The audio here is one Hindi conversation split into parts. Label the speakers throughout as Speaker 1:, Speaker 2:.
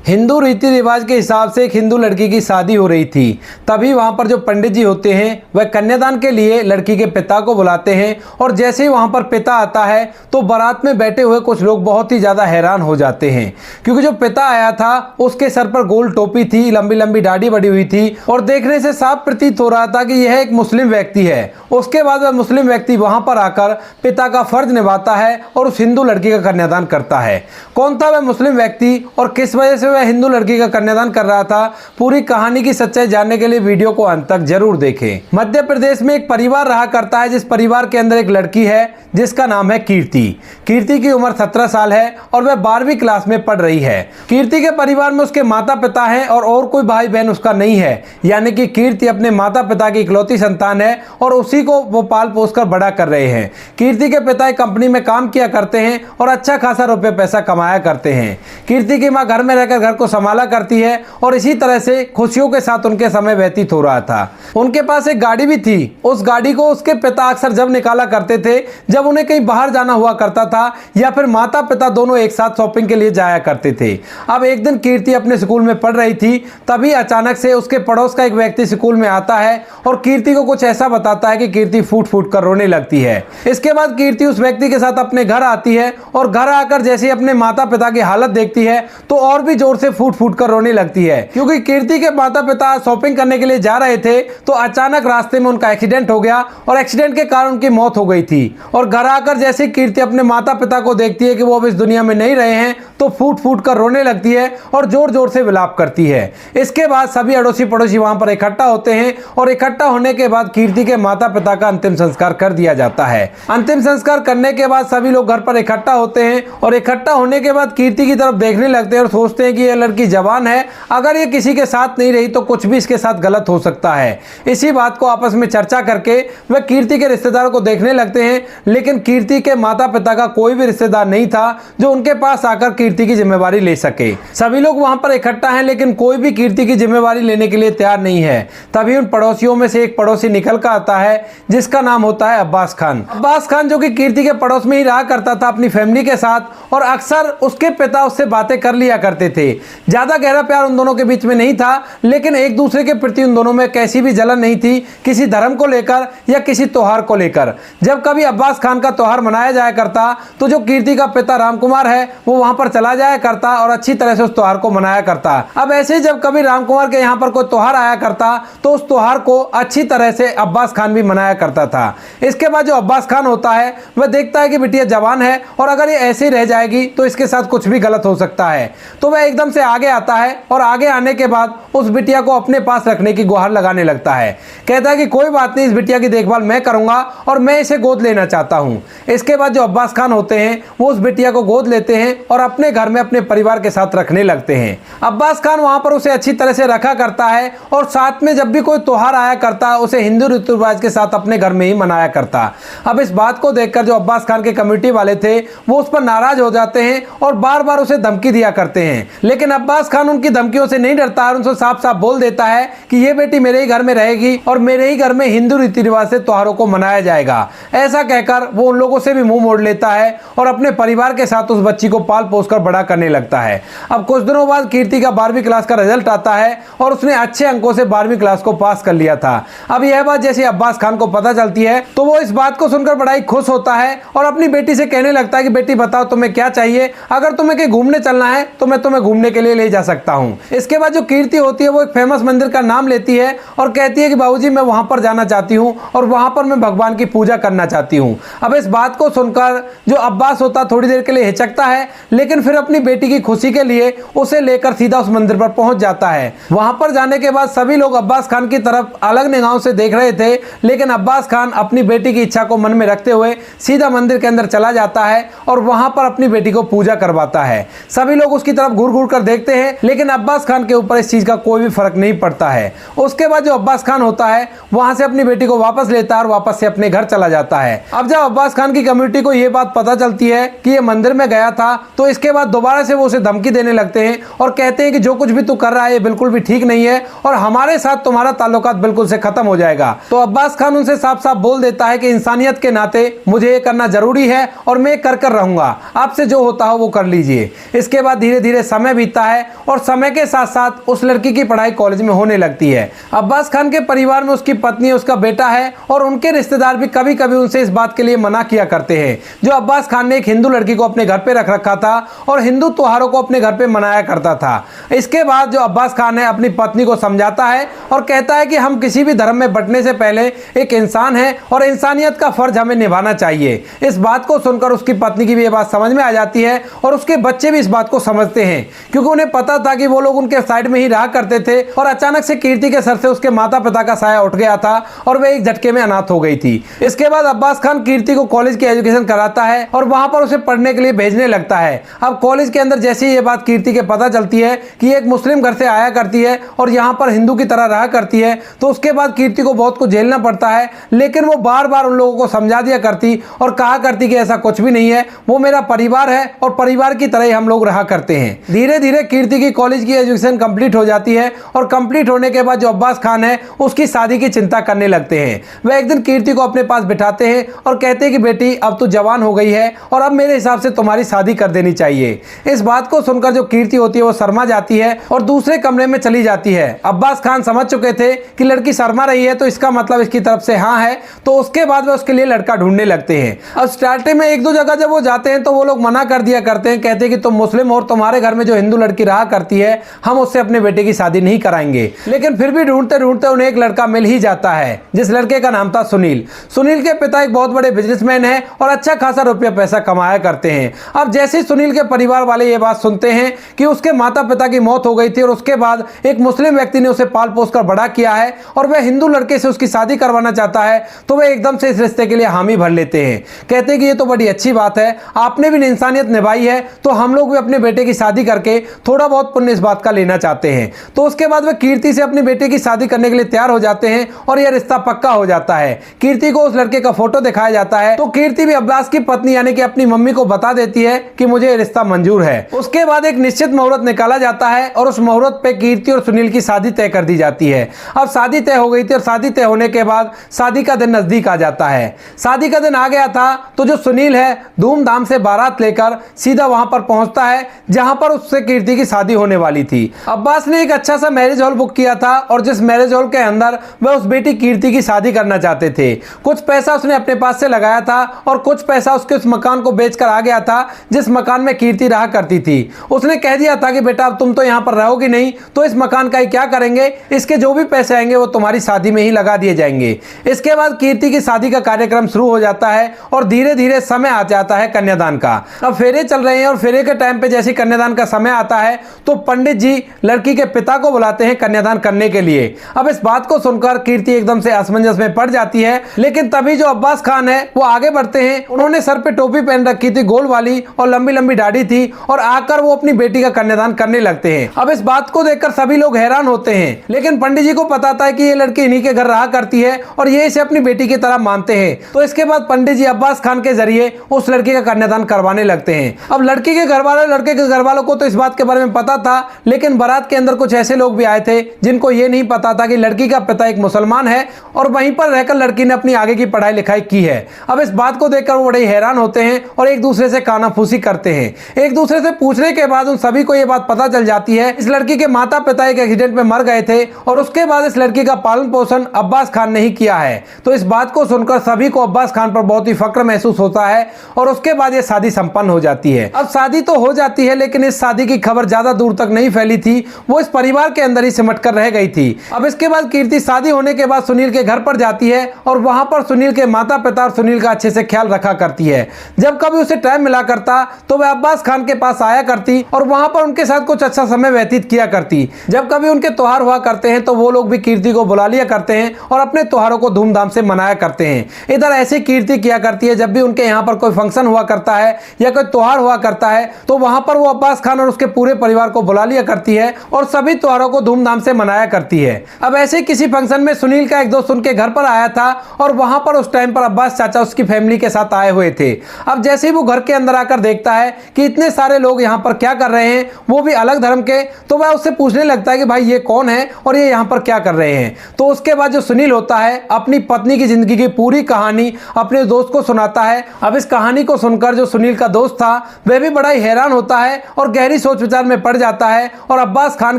Speaker 1: हिंदू रीति रिवाज के हिसाब से एक हिंदू लड़की की शादी हो रही थी। तभी वहां पर जो पंडित जी होते हैं वह कन्यादान के लिए लड़की के पिता को बुलाते हैं और जैसे ही वहां पर पिता आता है तो बारात में बैठे हुए कुछ लोग बहुत ही ज़्यादा हैरान हो जाते हैं, क्योंकि जो पिता आया था उसके सर पर गोल टोपी थी, लंबी लंबी दाढ़ी बड़ी हुई थी और देखने से साफ प्रतीत हो रहा था कि यह एक मुस्लिम व्यक्ति है। उसके बाद वह मुस्लिम व्यक्ति वहां पर आकर पिता का फर्ज निभाता है और उस हिंदू लड़की का कन्यादान करता है। कौन था वह मुस्लिम व्यक्ति और किस वजह से वह हिंदू लड़की का कन्यादान कर रहा था, पूरी कहानी की सच्चाई जानने के लिए वीडियो को अंत तक जरूर देखें। मध्य प्रदेश में एक परिवार रहा करता है जिस परिवार के अंदर एक लड़की है जिसका नाम है कीर्ति। कीर्ति की उम्र 17 साल है और वह 12वीं क्लास में पढ़ रही है। कीर्ति के परिवार में उसके माता पिता हैं और कोई भाई बहन उसका नहीं है, यानी कि कीर्ति अपने माता पिता की इकलौती संतान है और उसी को वो पाल पोस कर बड़ा कर रहे हैं। कीर्ति के पिता एक कंपनी में काम किया करते हैं और अच्छा खासा रुपये पैसा कमाया करते हैं। कीर्ति की माँ घर में रहकर घर को संभाला करती है और इसी तरह से खुशियों के साथ उनके समय व्यतीत हो रहा था। उनके पास एक गाड़ी भी थी। उस गाड़ी को उसके पिता अक्सर जब निकाला करते थे जब उन्हें कहीं बाहर जाना हुआ करता था या फिर माता पिता दोनों एक साथ शॉपिंग के लिए जाया करते थे। अब एक दिन कीर्ति अपने स्कूल में पढ़ रही थी, तभी अचानक से उसके पड़ोस का एक व्यक्ति स्कूल में आता है और कीर्ति को कुछ ऐसा बताता है कि कीर्ति फूट फूट कर रोने लगती है। इसके बाद कीर्ति उस व्यक्ति के साथ अपने घर आती है और घर आकर जैसे अपने माता पिता की हालत देखती है तो और भी जोर से फूट फूट कर रोने लगती है, क्योंकि कीर्ति के माता पिता शॉपिंग करने के लिए जा रहे थे तो अचानक रास्ते में उनका एक्सीडेंट हो गया और एक्सीडेंट के कारण उनकी मौत हो गई थी। और घर आकर जैसे कीर्ति अपने माता पिता को देखती है कि वो अब इस दुनिया में नहीं रहे हैं तो फूट फूट कर रोने लगती है और जोर जोर से विलाप करती है। इसके बाद सभी अड़ोसी पड़ोसी वहां पर इकट्ठा होते हैं और इकट्ठा होने के बाद कीर्ति के माता पिता का अंतिम संस्कार कर दिया जाता है। अंतिम संस्कार करने के बाद सभी लोग घर पर इकट्ठा होते हैं और इकट्ठा होने के बाद कीर्ति की तरफ देखने लगते हैं और सोचते हैं कि यह लड़की जवान है, अगर ये किसी के साथ नहीं रही तो कुछ भी इसके साथ गलत हो सकता है। इसी बात को आपस में चर्चा करके वह कीर्ति के रिश्तेदारों को देखने लगते हैं, लेकिन कीर्ति के माता पिता का कोई भी रिश्तेदार नहीं था जो उनके पास आकर कीर्ति की जिम्मेवारी ले सके। सभी लोग वहां पर इकट्ठा हैं लेकिन कोई भी कीर्ति की जिम्मेवारी लेने के लिए तैयार नहीं है। तभी उन पड़ोसियों में से एक पड़ोसी निकल कर आता है जिसका नाम होता है अब्बास खान। अब्बास खान जो कि कीर्ति के पड़ोस में ही रहा करता था अपनी फैमिली के साथ और अक्सर उसके पिता उससे बातें कर लिया करते थे। ज्यादा गहरा प्यार उन दोनों के बीच में नहीं था, लेकिन एक दूसरे के प्रति उन दोनों में कैसी भी जलन नहीं थी, किसी धर्म को लेकर या किसी त्योहार को लेकर। जब कभी अब्बास खान का त्योहार मनाया जाया करता तो जो कीर्ति का पिता रामकुमार है वो वहां पर चला जाया करता और अच्छी तरह से उस त्योहार को मनाया करता। अब ऐसे ही जब कभी रामकुमार के यहाँ पर कोई त्योहार आया करता तो उस त्योहार को अच्छी तरह से अब्बास खान भी मनाया करता था। इसके बाद जो अब्बास खान होता है वह देखता है कि बिटिया जवान है और अगर ये ऐसे ही रह जाएगी तो इसके साथ कुछ भी गलत हो सकता है, तो वह एकदम से आगे आता है और आगे आने के बाद उस बिटिया को अपने पास रखने की गुहार लगाने लगता है। कहता है कि कोई बात नहीं, इस बिटिया की देखभाल मैं करूंगा और मैं इसे गोद लेना चाहता हूं। इसके बाद जो अब्बास खान होते हैं वो उस बिटिया को गोद लेते हैं और अपने घर में अपने परिवार के साथ रखने लगते हैं। अब्बास खान वहां पर उसे अच्छी तरह से रखा करता है और साथ में जब भी कोई त्योहार आया करता उसे हिंदू रीति रिवाज के साथ अपने घर में ही मनाया करता। अब इस बात को देखकर जो अब्बास खान के कमेटी वाले थे वो उस पर नाराज हो जाते हैं और बार बार उसे धमकी दिया करते हैं, लेकिन अब्बास खान उनकी धमकियों से नहीं डरता और उनसे साफ साफ बोल देता है कि ये बेटी मेरे ही घर में रहेगी और मेरे ही घर में हिंदू रीति रिवाज से त्योहारों को मनाया जाएगा। ऐसा कहकर वो उन लोगों से भी मुंह मोड़ लेता है और अपने परिवार के साथ उस बच्ची को पाल पोस कर बड़ा करने लगता है। अब कुछ दिनों बाद कीर्ति का 12वीं क्लास का रिजल्ट आता है और उसने अच्छे अंकों से 12वीं क्लास को पास कर लिया था। अब यह बात जैसे अब्बास खान को पता चलती है तो वो इस बात को सुनकर बड़ा ही खुश होता है और अपनी बेटी से कहने लगता है कि बेटी बताओ तुम्हें क्या चाहिए, अगर तुम्हें कहीं घूमने चलना है तो मैं तुम्हें घूमने के लिए ले जा सकता हूँ। इसके बाद जो कीर्ति होती है वो एक फेमस मंदिर का नाम लेती है और कहती है कि बाबूजी मैं वहां पर जाना चाहती हूँ और वहां पर मैं भगवान की पूजा करना चाहती हूँ। अब इस बात को सुनकर जो अब्बास होता थोड़ी देर के लिए हिचकता है, लेकिन फिर अपनी बेटी की खुशी के लिए उसे लेकर सीधा उस मंदिर पर पहुंच जाता है। वहां पर जाने के बाद सभी लोग अब्बास खान की तरफ अलग निगाहों से देख रहे थे, लेकिन अब्बास खान अपनी बेटी की इच्छा को मन में रखते हुए सीधा मंदिर के अंदर चला जाता है और वहां पर अपनी बेटी को पूजा करवाता है। सभी लोग उसकी तरफ घूर घूर कर देखते हैं, लेकिन अब्बास खान के ऊपर इस चीज का कोई भी फर्क नहीं पड़ता है। उसके बाद जो अब्बास खान होता है वहां से अपनी बेटी को वापस लेता है और वापस से अपने घर चला जाता है। अब जब अब्बास खान की कम्युनिटी को यह बात पता चलती है कि ये मंदिर में गया था तो इसके बाद दोबारा से वो उसे धमकी देने लगते हैं और कहते हैं कि जो कुछ भी तू कर रहा है ये बिल्कुल भी ठीक नहीं है और हमारे साथ तुम्हारा ताल्लुकात बिल्कुल से खत्म हो जाएगा। तो अब्बास खान उनसे साफ साफ बोल देता है कि इंसानियत के नाते मुझे ये करना जरूरी है और मैं कर रहूंगा, आपसे जो होता हो वो कर लीजिए। इसके बाद धीरे धीरे समय बीतता है और समय के साथ साथ उस लड़की की पढ़ाई कॉलेज में होने लगती है। अब्बास खान के परिवार में उसकी पत्नी, उसका बेटा है और उनके रिश्तेदार भी कभी कभी उनसे इस बात के लिए मना किया करते हैं। जो अब्बास खान ने एक हिंदू लड़की को अपने घर पे रख रखा था और हिंदू त्योहारों को अपने घर पे मनाया करता था। इसके बाद जो अब्बास खान है अपनी पत्नी को समझाता है और कहता है कि हम किसी भी धर्म में बंटने से पहले एक इंसान है और इंसानियत का फर्ज हमें निभाना चाहिए। इस बात को सुनकर उसकी पत्नी की भी ये बात समझ में आ जाती है और उसके बच्चे भी इस बात को समझते हैं, क्योंकि उन्हें पता था कि वो लोग उनके साइड में ही रहा करते थे और अचानक से कीर्ति के सर से उसके माता पिता का साया उठ गया था और वह एक झटके में अनाथ हो गई थी। इसके बाद अब्बास खान कीर्ति को कॉलेज की एजुकेशन कराता है और वहां पर उसे पढ़ने के लिए भेजने लगता है। अब कॉलेज के अंदर जैसे ही ये बात कीर्ति के पता चलती है कि एक मुस्लिम घर से आया करती है और यहाँ पर हिंदू की तरह रहा करती है, तो उसके बाद कीर्ति को बहुत कुछ झेलना पड़ता है। लेकिन वो बार बार उन लोगों को समझा दिया करती और कहा करती कि ऐसा कुछ भी नहीं है, वो मेरा परिवार है और परिवार की तरह ही हम लोग रहा करते हैं। धीरे धीरे कीर्ति की कॉलेज की एजुकेशन कंप्लीट हो जाती है और कंप्लीट होने के बाद जो अब्बास खान है उसकी शादी की चिंता करने लगते हैं। वह एक दिन कीर्ति को अपने पास बिठाते हैं और कहते हैं कि बेटी अब तू जवान हो गई है और अब मेरे हिसाब से तुम्हारी शादी कर देनी चाहिए। इस बात को सुनकर जो कीर्ति होती है वो शर्मा जाती है और दूसरे कमरे में चली जाती है। अब्बास खान समझ चुके थे कि लड़की शर्मा रही है तो इसका मतलब इसकी तरफ से हाँ है, तो उसके बाद वे उसके लिए लड़का ढूंढने लगते हैं। अब स्टार्टिंग में एक दो जगह जब वो जाते हैं तो वो लोग मना कर दिया करते हैं, कहते हैं कि तुम मुस्लिम और तुम्हारे घर में जो हिंदू लड़की रहा करती है हम उससे अपने बेटे की शादी नहीं कराएंगे। लेकिन फिर भी ढूंढते ढूंढते उन्हें एक लड़का मिल ही जाता है, जिस लड़के का नाम था सुनील। सुनील के पिता एक बहुत बड़े बिजनेसमैन है और अच्छा खासा रुपया पैसा कमाया करते हैं। अब जैसे सुनील के परिवार वाले ये बात सुनते हैं कि उसके माता पिता की मौत हो गई थी और उसके बाद एक मुस्लिम व्यक्ति ने उसे पाल पोस कर बड़ा किया है और वह हिंदू लड़के से उसकी शादी करवाना चाहता है, तो वह एकदम से इस रिश्ते के लिए हामी भर लेते हैं। कहते हैं कि ये तो बड़ी अच्छी बात है, आपने भी इंसानियत निभाई है, तो हम लोग भी अपने बेटे की शादी करके थोड़ा बहुत पुण्य इस बात का लेना चाहते हैं। तो उसके बाद वह कीर्ति से अपने बेटे की शादी करने के लिए तैयार हो जाते हैं और यह रिश्ता पक्का हो जाता है। कीर्ति को उस लड़के का फोटो दिखाया जाता है तो कीर्ति भी अब्बास की पत्नी यानी कि अपनी मम्मी को बता देती है कि मुझे ये रिश्ता मंजूर है। उसके बाद एक निश्चित मुहूर्त निकाला जाता है और उस मुहूर्त पे कीर्ति और सुनील की शादी तय कर दी जाती है। अब शादी तय हो गई थी और शादी तय होने के बाद शादी का दिन नजदीक आ जाता है। शादी का दिन आ गया था तो जो सुनील है धूमधाम से बारात लेकर सीधा वहां पर पहुंचता है जहां पर उससे कीर्ति की शादी होने वाली थी। अब्बास ने एक अच्छा सा मैरिज हॉल बुक किया था और जिस मैरिज हॉल के अंदर वह उस बेटी कीर्ति की शादी करना चाहते थे। कुछ पैसा उसने अपने पास से लगाया था और कुछ पैसा उसके उस मकान को बेचकर आ गया था जिस मकान में कीर्ति रहा करती थी। उसने कह दिया था कि बेटा अब तुम तो यहाँ पर रहोगी नहीं, तो इस मकान का ही क्या करेंगे, इसके जो भी पैसे आएंगे वो तुम्हारी शादी में ही लगा दिए जाएंगे। इसके बाद कीर्ति की शादी का कार्यक्रम शुरू हो जाता है और धीरे धीरे समय आ जाता है कन्यादान का। अब फेरे चल रहे हैं और फेरे के टाइम पे जैसे कन्यादान का समय आता है तो पंडित जी लड़की के पिता को बुलाते हैं कन्यादान करने के लिए। अब इस बात को सुनकर कीर्ति एकदम से असमंजस में पड़ जाती है, लेकिन तभी जो अब्बास खान है वो आगे बढ़ते हैं। उन्होंने सर पे टोपी पहन रखी थी गोल वाली और लंबी लंबी दाढ़ी थी और आकर वो अपनी बेटी का कन्यादान करने लगते हैं। अब इस बात को देखकर सभी लोग हैरान होते हैं, लेकिन पंडित जी को पता था कि ये लड़की इन्हीं के घर रहा करती है और ये इसे अपनी बेटी की तरह मानते हैं। तो इसके बाद पंडित जी अब्बास खान के जरिए उस लड़की का कन्यादान करवाने लगते हैं। अब लड़की के घर वाले लड़के के घर वालों को तो इस बात के बारे में पता था, लेकिन बारात के अंदर कुछ ऐसे लोग भी आए थे जिनको ये नहीं पता था कि लड़की का पिता एक मुसलमान है और वहीं पर रहकर लड़की ने अपनी आगे की पढ़ाई लिखाई की है। अब इस बात को देखकर वो बड़े हैरान होते हैं और एक दूसरे से कानाफूसी करते हैं। एक दूसरे से पूछने के बाद उन सभी को यह बात पता चल जाती है इस लड़की के माता पिता एक एक्सीडेंट में मर गए थे और उसके बाद इस लड़की का पालन पोषण अब्बास खान ने ही किया है। तो इस बात को सुनकर सभी को अब्बास खान पर बहुत ही फक्र महसूस होता है और उसके बाद ये शादी संपन्न हो जाती है। अब शादी तो हो जाती है, लेकिन इस शादी की खबर ज्यादा दूर तक नहीं फैली थी, वो इस परिवार के अंदर ही सिमट कर रह गई थी। अब इसके बाद कीर्ति शादी होने के बाद सुनील के घर पर जाती है और वहां पर सुनील के माता पिता और सुनील का अच्छे से ख्याल रखा करती है। जब कभी उसे टाइम मिला करता तो वह अब्बास खान के पास आया करती और वहां पर उनके साथ कुछ अच्छा समय व्यतीत किया करती। जब कभी उनके त्योहार हुआ करते हैं तो वो लोग भी कीर्ति को बुला लिया करते हैं और अपने त्योहारों को धूमधाम से मनाया करते हैं। इधर ऐसी कीर्ति किया करती है, जब भी उनके यहाँ पर कोई फंक्शन हुआ करता है या कोई त्योहार हुआ करता है तो वहां पर वो अब्बास खान और उसके पूरे परिवार को बुला लिया करती है और सभी त्योहारों को धूमधाम से मनाया करती है। अब ऐसे किसी फंक्शन में सुनील का एक दोस्त उनके घर पर आया था और वहां पर उस टाइम पर अब्बास चाचा उसकी फैमिली के साथ आए हुए थे। अब जैसे ही वो घर के अंदर आकर देखता है कि इतने सारे लोग यहाँ पर क्या कर रहे हैं, वो भी अलग धर्म के, तो वह उससे पूछने लगता है कि भाई ये कौन है और ये यहाँ पर क्या कर रहे हैं। तो उसके बाद जो सुनील होता है अपनी पत्नी की जिंदगी की पूरी कहानी अपने दोस्त को सुनाता है। अब इस कहानी को सुनकर जो सुनील का दोस्त था वह भी बड़ा ही हैरान होता है और गहरी सोच विचार में पड़ जाता है और अब्बास खान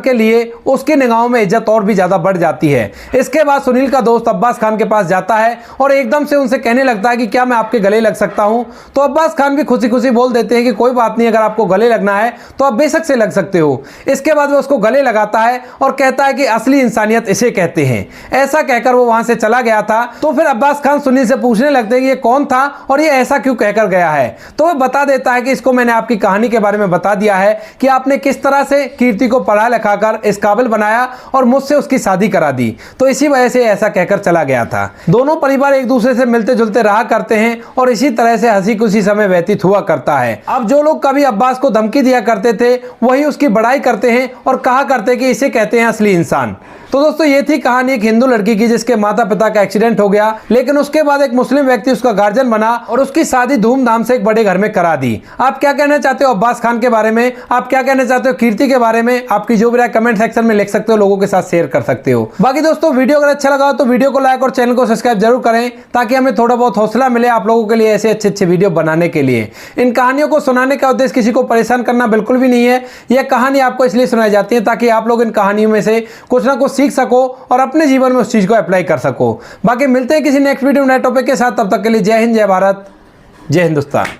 Speaker 1: के लिए उसकी निगाहों में इज्जत और भी ज्यादा बढ़ जाती है। इसके बाद सुनील का दोस्त अब्बास खान के पास जाता है और एकदम से उनसे कहने लगता है कि क्या मैं आपके गले लग सकता हूं। तो अब्बास खान भी खुशी खुशी बोल देते हैं कि कोई बात नहीं, अगर आपको गले लगना है तो आप बेशक से लग सकते हो। इसके बाद वो उसको गले लगाता है और कहता है कि असली इंसानियत इसे कहते हैं। ऐसा कहकर वो वहां से चला गया था। तो फिर अब्बास खान सुनील से पूछने लगते हैं कि ये कौन था और ये ऐसा क्यों कहकर गया है। तो वह बता देता है कि इसको मैंने आपकी कहानी के बारे में बता दिया है कि आपने किस तरह से कीर्ति को पढ़ा लिखा कर इस काबिल बनाया और मुझसे उसकी शादी करा दी, तो इसी वजह से ऐसा कहकर चला गया था। दोनों परिवार एक दूसरे से मिलते जुलते रहा करते हैं और इसी तरह से हंसी खुशी समय व्यतीत हुआ करता है। अब जो लोग कभी अब्बास को धमकी दिया करते थे वही उसकी बड़ाई करते हैं और कहा करते कि इसे कहते हैं असली इंसान। तो दोस्तों ये थी कहानी एक हिंदू लड़की की जिसके माता पिता का एक्सीडेंट हो गया, लेकिन उसके बाद एक मुस्लिम व्यक्ति उसका गार्जियन बना और उसकी शादी धूमधाम से एक बड़े घर में करा दी। आप क्या कहना चाहते हो अब्बास खान के बारे में? आप क्या कहना चाहते हो कीर्ति के बारे में? आपकी जो भी राय कमेंट सेक्शन में लिख सकते हो, लोगों के साथ शेयर कर सकते हो। बाकी दोस्तों वीडियो अगर अच्छा लगा तो वीडियो को लाइक और चैनल को सब्सक्राइब जरूर करें ताकि हमें थोड़ा बहुत हौसला मिले आप लोगों के लिए ऐसे अच्छे अच्छे वीडियो बनाने के लिए। इन कहानियों को सुनाने का उद्देश्य किसी को परेशान करना बिल्कुल भी नहीं है। यह कहानी आपको इसलिए सुनाई जाती है ताकि आप लोग इन कहानियों में से कुछ ना कुछ सीख सको और अपने जीवन में उस चीज को अप्लाई कर सको। बाकी मिलते हैं किसी नेक्स्ट वीडियो नए टॉपिक के साथ, तब तक के लिए जय हिंद, जय भारत, जय हिंदुस्तान।